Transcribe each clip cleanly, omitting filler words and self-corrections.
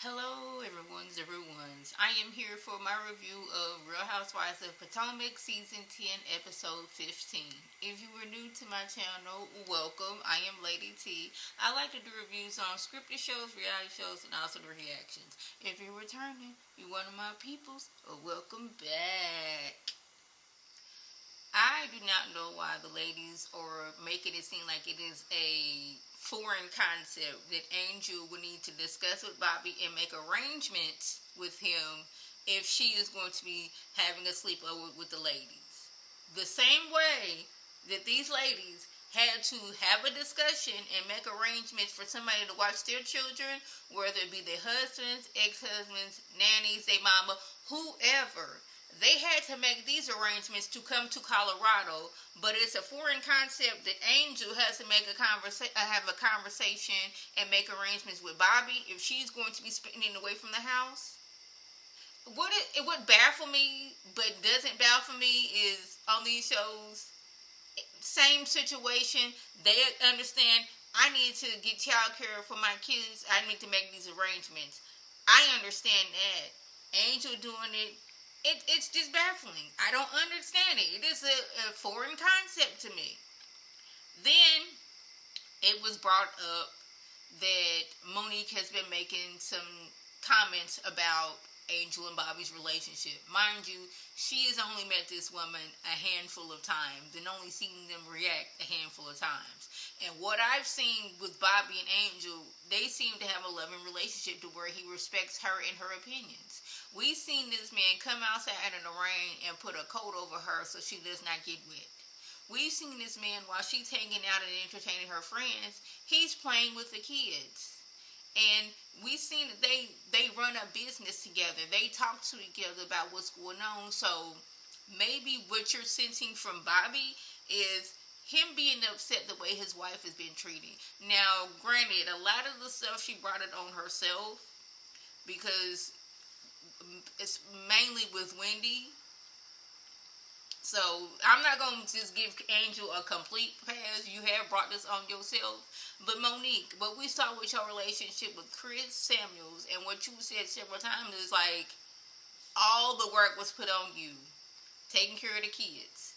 Hello, everyone's. I am here for my review of Real Housewives of Potomac, Season 10, Episode 15. If you were new to my channel, welcome. I am Lady T. I like to do reviews on scripted shows, reality shows, and also the reactions. If you're returning, you're one of my peoples, welcome back. I do not know why the ladies are making it seem like it is a foreign concept that Angel would need to discuss with Bobby and make arrangements with him if she is going to be having a sleepover with the ladies. The same way that these ladies had to have a discussion and make arrangements for somebody to watch their children, whether it be their husbands, ex-husbands, nannies, their mama, whoever. They had to make these arrangements to come to Colorado, but it's a foreign concept that Angel has to make have a conversation and make arrangements with Bobby if she's going to be spending away from the house. It would baffle me, but doesn't baffle me is on these shows, same situation. They understand I need to get child care for my kids. I need to make these arrangements. I understand that. Angel doing it's just baffling. I don't understand it. It is a foreign concept to me. Then it was brought up that Monique has been making some comments about Angel and Bobby's relationship. Mind you, she has only met this woman a handful of times and only seen them react a handful of times. And what I've seen with Bobby and Angel, they seem to have a loving relationship to where he respects her and her opinions. We've seen this man come outside in the rain and put a coat over her so she does not get wet. We've seen this man, while she's hanging out and entertaining her friends, he's playing with the kids. And we've seen that they run a business together. They talk to each other about what's going on. So maybe what you're sensing from Bobby is him being upset the way his wife has been treated. Now, granted, a lot of the stuff she brought it on herself because it's mainly with Wendy. So I'm not going to just give Angel a complete pass. You have brought this on yourself. But Monique, what we saw with your relationship with Chris Samuels and what you said several times is like all the work was put on you. Taking care of the kids.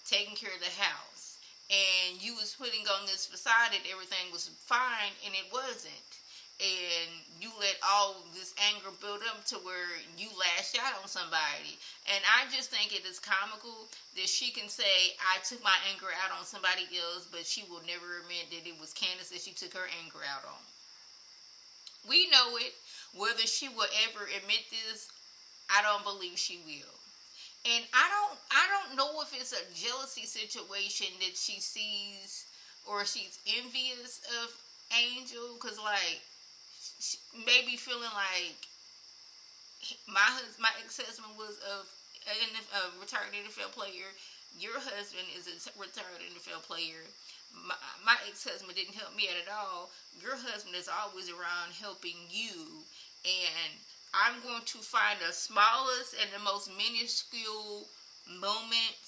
Taking care of the house. And you was putting on this facade that everything was fine and it wasn't. And you let all this anger build up to where you lashed out on somebody. And I just think it is comical that she can say, I took my anger out on somebody else, but she will never admit that it was Candace that she took her anger out on. We know it. Whether she will ever admit this, I don't believe she will. And I don't know if it's a jealousy situation that she sees or she's envious of Angel, because like maybe feeling like my ex-husband was a retired NFL player. Your husband is a retired NFL player. My ex-husband didn't help me at all. Your husband is always around helping you, and I'm going to find the smallest and the most minuscule moment,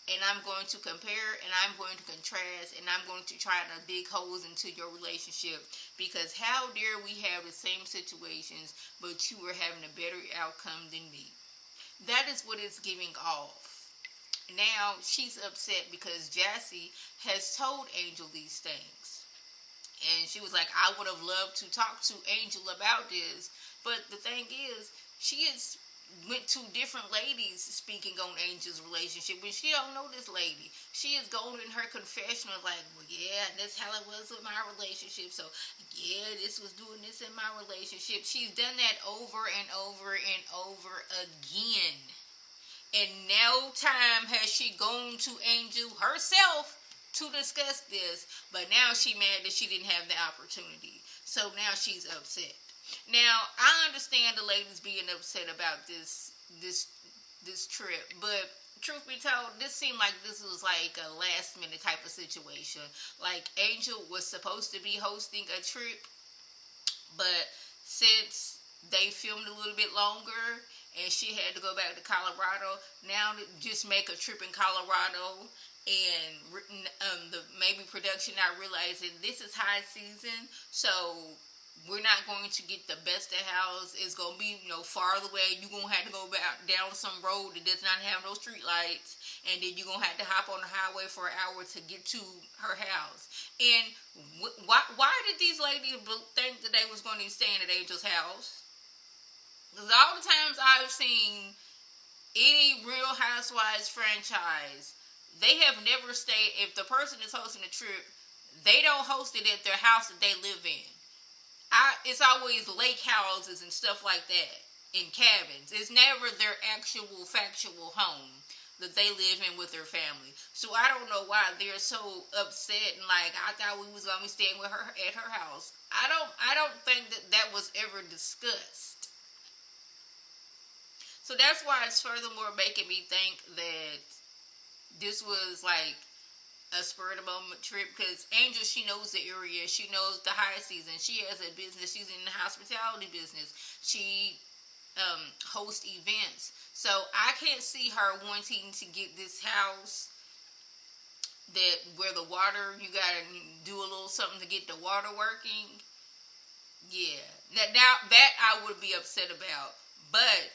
and I'm going to compare and I'm going to contrast and I'm going to try to dig holes into your relationship, because how dare we have the same situations but you are having a better outcome than me. That is what it's giving off. Now she's upset because Jassy has told Angel these things. And she was like, I would have loved to talk to Angel about this. But the thing is, she is went to different ladies speaking on Angel's relationship when she don't know this lady. She is going in her confessional like, well, yeah, that's how it was with my relationship. So, yeah, this was doing this in my relationship. She's done that over and over and over again. And no time has she gone to Angel herself to discuss this, but now she mad that she didn't have the opportunity. So now she's upset. Now, I understand the ladies being upset about this trip, but truth be told, this seemed like this was like a last minute type of situation. Like Angel was supposed to be hosting a trip, but since they filmed a little bit longer and she had to go back to Colorado, now just make a trip in Colorado. And the maybe production not realizing this is high season, so we're not going to get the best of house. It's going to be, farther away. You're going to have to go down some road that does not have no street lights. And then you're going to have to hop on the highway for an hour to get to her house. And why did these ladies think that they was going to be staying at Angel's house? Because all the times I've seen any Real Housewives franchise, they have never stayed. If the person is hosting a trip, they don't host it at their house that they live in. It's always lake houses and stuff like that, in cabins. It's never their actual factual home that they live in with their family. So I don't know why they're so upset and like, I thought we was gonna be staying with her at her house. I don't think that was ever discussed. So that's why it's furthermore making me think that this was like a spur of the moment trip, because Angel, she knows the area, she knows the high season, she has a business, she's in the hospitality business, she hosts events, so I can't see her wanting to get this house that where the water, you gotta do a little something to get the water working. Yeah, that I would be upset about, but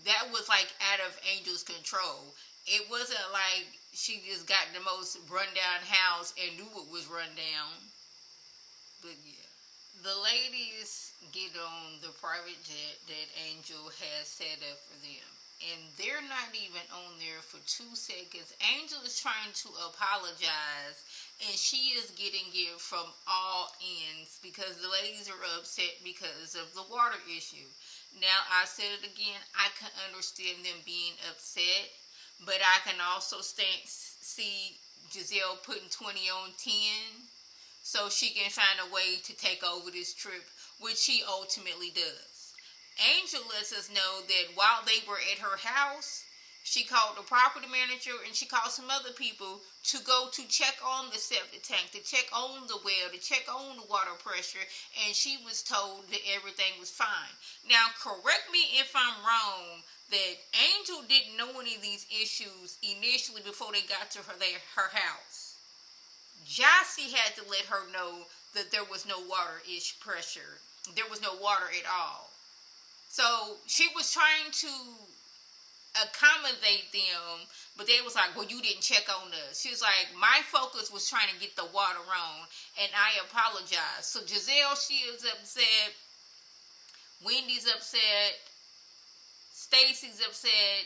that was like out of Angel's control. It wasn't like she just got the most rundown house and knew it was run down. But yeah. The ladies get on the private jet that Angel has set up for them. And they're not even on there for 2 seconds. Angel is trying to apologize, and she is getting it from all ends because the ladies are upset because of the water issue. Now, I said it again, I can understand them being upset. But I can also see Giselle putting 20 on 10 so she can find a way to take over this trip, which she ultimately does. Angel lets us know that while they were at her house, she called the property manager and she called some other people to go to check on the septic tank, to check on the well, to check on the water pressure, and she was told that everything was fine. Now, correct me if I'm wrong, that Angel didn't know any of these issues initially before they got to her house. Jossie had to let her know that there was no water-ish pressure. There was no water at all. So she was trying to accommodate them, but they was like, well, you didn't check on us. She was like, my focus was trying to get the water on, and I apologize. So Giselle, she is upset. Wendy's upset. Stacy's upset.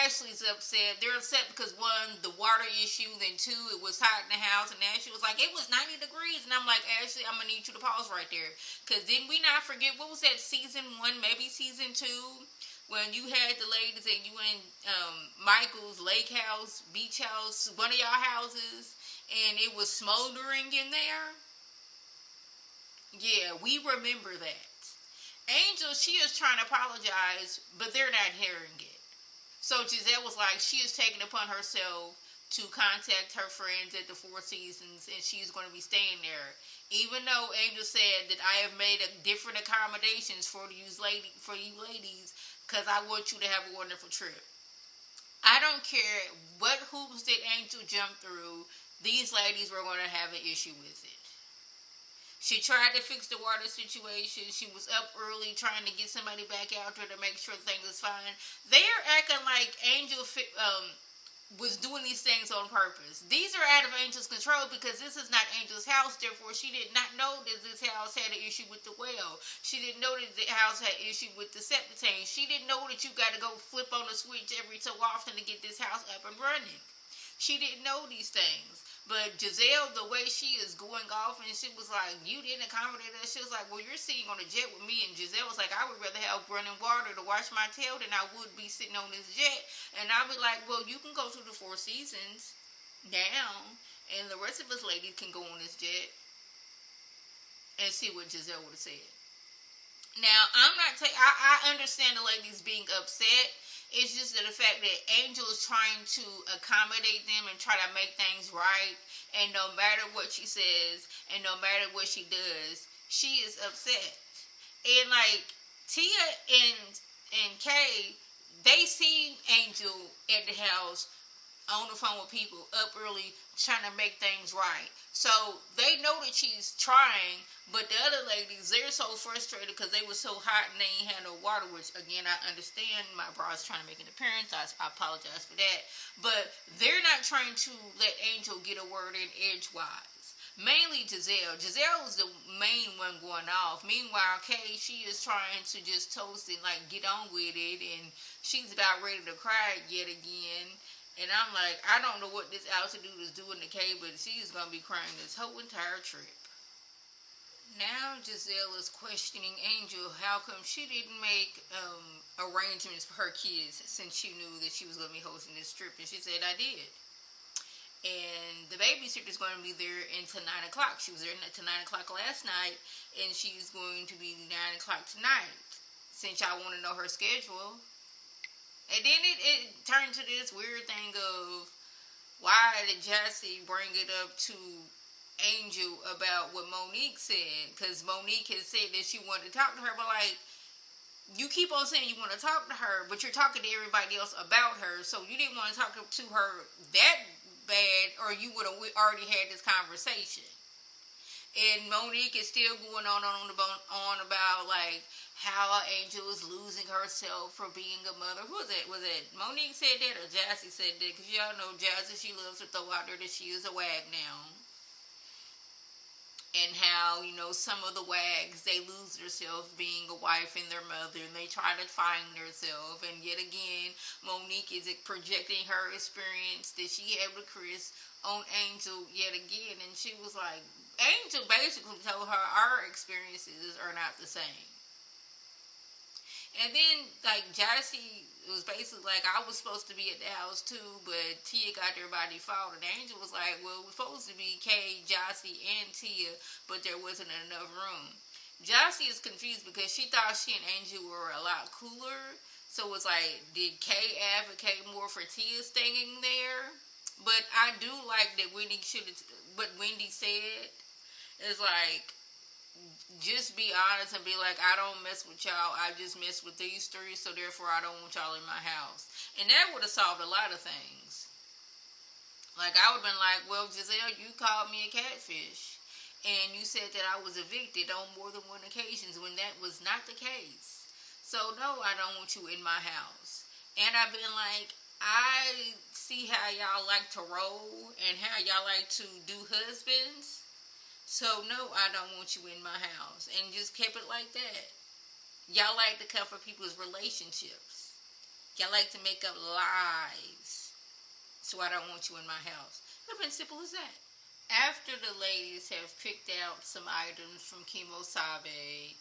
Ashley's upset. They're upset because 1, the water issue, then 2, it was hot in the house, and Ashley was like, it was 90 degrees, and I'm like, Ashley, I'm gonna need you to pause right there, because didn't we not forget, what was that, season 1, maybe season 2, when you had the ladies and you in Michael's lake house, beach house, one of y'all houses, and it was smoldering in there? Yeah, we remember that. Angel, she is trying to apologize, but they're not hearing it. So Giselle was like, she is taking upon herself to contact her friends at the Four Seasons, and she's going to be staying there. Even though Angel said that I have made different accommodations for you ladies, because I want you to have a wonderful trip. I don't care what hoops that Angel jumped through, these ladies were going to have an issue with it. She tried to fix the water situation. She was up early trying to get somebody back out there to make sure things was fine. They are acting like Angel was doing these things on purpose. These are out of Angel's control because this is not Angel's house. Therefore, she did not know that this house had an issue with the well. She didn't know that the house had an issue with the septic tank. She didn't know that you got to go flip on the switch every so often to get this house up and running. She didn't know these things. But Giselle, the way she is going off, and she was like, you didn't accommodate us. She was like, well, you're sitting on a jet with me. And Giselle was like, I would rather have running water to wash my tail than I would be sitting on this jet. And I would like, well, you can go to the Four Seasons down, and the rest of us ladies can go on this jet and see what Giselle would have said. Now, I understand the ladies being upset. It's just that the fact that Angel is trying to accommodate them and try to make things right, and no matter what she says and no matter what she does, she is upset. And like Tia and Kay, they see Angel at the house on the phone with people up early trying to make things right. So they know that she's trying, but the other ladies, they're so frustrated because they were so hot and they ain't had no water, which again, I understand. My bra's trying to make an appearance. I apologize for that. But they're not trying to let Angel get a word in edgewise. Mainly Giselle. Giselle is the main one going off. Meanwhile, Kay, she is trying to just toast and like get on with it, and she's about ready to cry yet again. And I'm like, I don't know what this altitude is doing to Kay, but she's going to be crying this whole entire trip. Now Giselle is questioning Angel how come she didn't make arrangements for her kids since she knew that she was going to be hosting this trip. And she said, I did. And the babysitter is going to be there until 9 o'clock. She was there until 9 o'clock last night, and she's going to be 9 o'clock tonight. Since y'all want to know her schedule. And then it turned to this weird thing of, why did Jassy bring it up to Angel about what Monique said? Because Monique has said that she wanted to talk to her, but like, you keep on saying you want to talk to her, but you're talking to everybody else about her, so you didn't want to talk to her that bad, or you would have already had this conversation. And Monique is still going on about like how Angel is losing herself for being a mother. Who was it? Was it Monique said that or Jassy said that? Because y'all know Jassy, she loves to throw out there that she is a wag now. And how, you know, some of the wags, they lose themselves being a wife and their mother, and they try to find themselves. And yet again, Monique is projecting her experience that she had with Chris on Angel yet again. And she was like, Angel basically told her our experiences are not the same. And then, like, Jassy was basically like, I was supposed to be at the house too, but Tia got there by default. And Angel was like, well, it was supposed to be Kay, Jassy, and Tia, but there wasn't enough room. Jassy is confused because she thought she and Angel were a lot cooler. So it's like, did Kay advocate more for Tia staying there? But I do like that Wendy what Wendy said is like, just be honest and be like, I don't mess with y'all, I just mess with these three, so therefore I don't want y'all in my house. And that would have solved a lot of things. Like, I would have been like, well, Giselle, you called me a catfish, and you said that I was evicted on more than one occasion when that was not the case. So no, I don't want you in my house. And I've been like, I see how y'all like to roll and how y'all like to do husbands. So, no, I don't want you in my house. And just kept it like that. Y'all like to cover people's relationships. Y'all like to make up lies. So, I don't want you in my house. It's been simple as that. After the ladies have picked out some items from Kimo Sabe,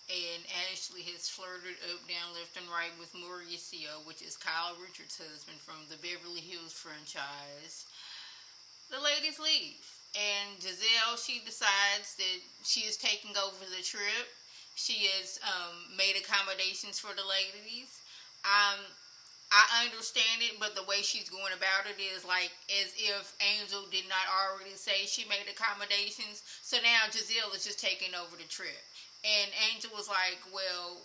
and Ashley has flirted up, down, left, and right with Mauricio, which is Kyle Richards' husband from the Beverly Hills franchise, the ladies leave. And Giselle, she decides that she is taking over the trip. She has made accommodations for the ladies. I understand it, but the way she's going about it is like as if Angel did not already say she made accommodations. So now Giselle is just taking over the trip. And Angel was like, well,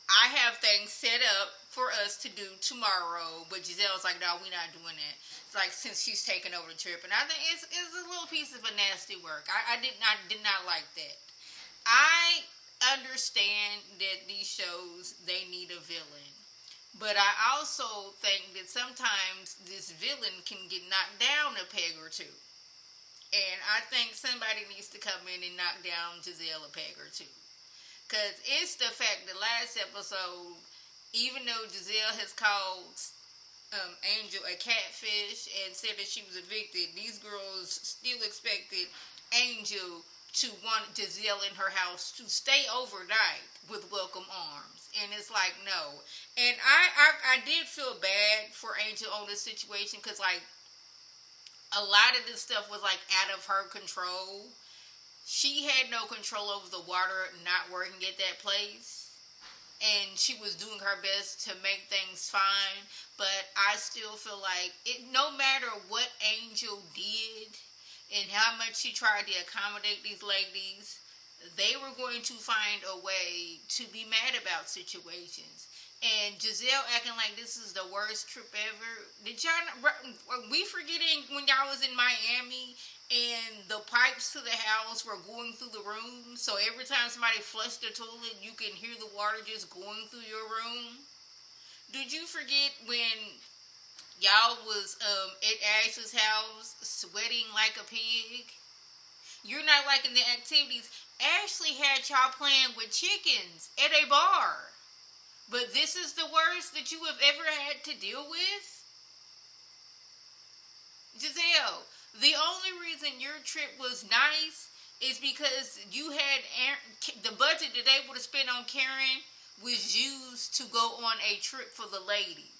I have things set up for us to do tomorrow, but Giselle's like, no, we're not doing that. It's like, since she's taking over the trip. And I think it's a little piece of a nasty work. I did not like that. I understand that these shows, they need a villain. But I also think that sometimes this villain can get knocked down a peg or two. And I think somebody needs to come in and knock down Giselle a peg or two. Because it's the fact that last episode, even though Giselle has called Angel a catfish and said that she was evicted, these girls still expected Angel to want Giselle in her house to stay overnight with welcome arms. And it's like, no. And I did feel bad for Angel on this situation because, like, a lot of this stuff was, like, out of her control. She had no control over the water not working at that place. And she was doing her best to make things fine. But I still feel like, no matter what Angel did and how much she tried to accommodate these ladies, they were going to find a way to be mad about situations. And Giselle acting like this is the worst trip ever. Did y'all, are we forgetting when y'all was in Miami and the pipes to the house were going through the room. So every time somebody flushed the toilet, you can hear the water just going through your room. Did you forget when y'all was at Ashley's house sweating like a pig? You're not liking the activities. Ashley had y'all playing with chickens at a bar. But this is the worst that you have ever had to deal with? Giselle, the only reason your trip was nice is because you had the budget that they would have spent on Karen was used to go on a trip for the ladies.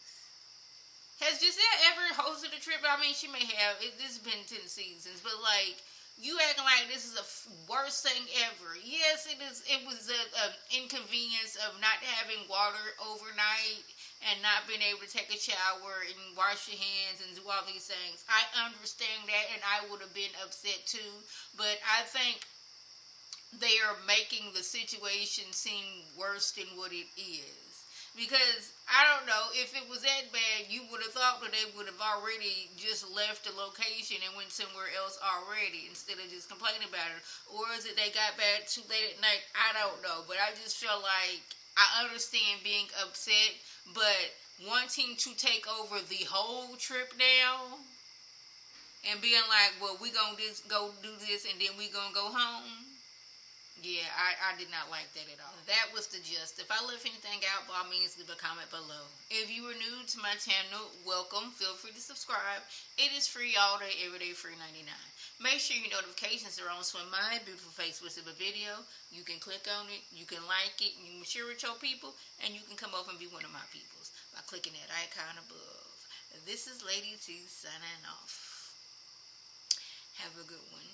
Has Giselle ever hosted a trip? I mean, she may have. This has been 10 seasons, but like, you acting like this is the worst thing ever. Yes, it is. It was an inconvenience of not having water overnight and not being able to take a shower and wash your hands and do all these things. I understand that, and I would have been upset too. But I think they are making the situation seem worse than what it is. Because, I don't know, if it was that bad, you would have thought that they would have already just left the location and went somewhere else already instead of just complaining about it. Or is it they got back too late at night? I don't know. But I just feel like I understand being upset, but wanting to take over the whole trip now and being like, well, we gonna go do this and then we gonna go home. Yeah, I did not like that at all. That was the gist. If I left anything out, by all means, leave a comment below. If you are new to my channel, welcome. Feel free to subscribe. It is free all day, every day, free 99. Make sure your notifications are on so when my beautiful face was of a video, you can click on it, you can like it, you can share it with your people, and you can come over and be one of my peoples by clicking that icon above. This is Lady T signing off. Have a good one.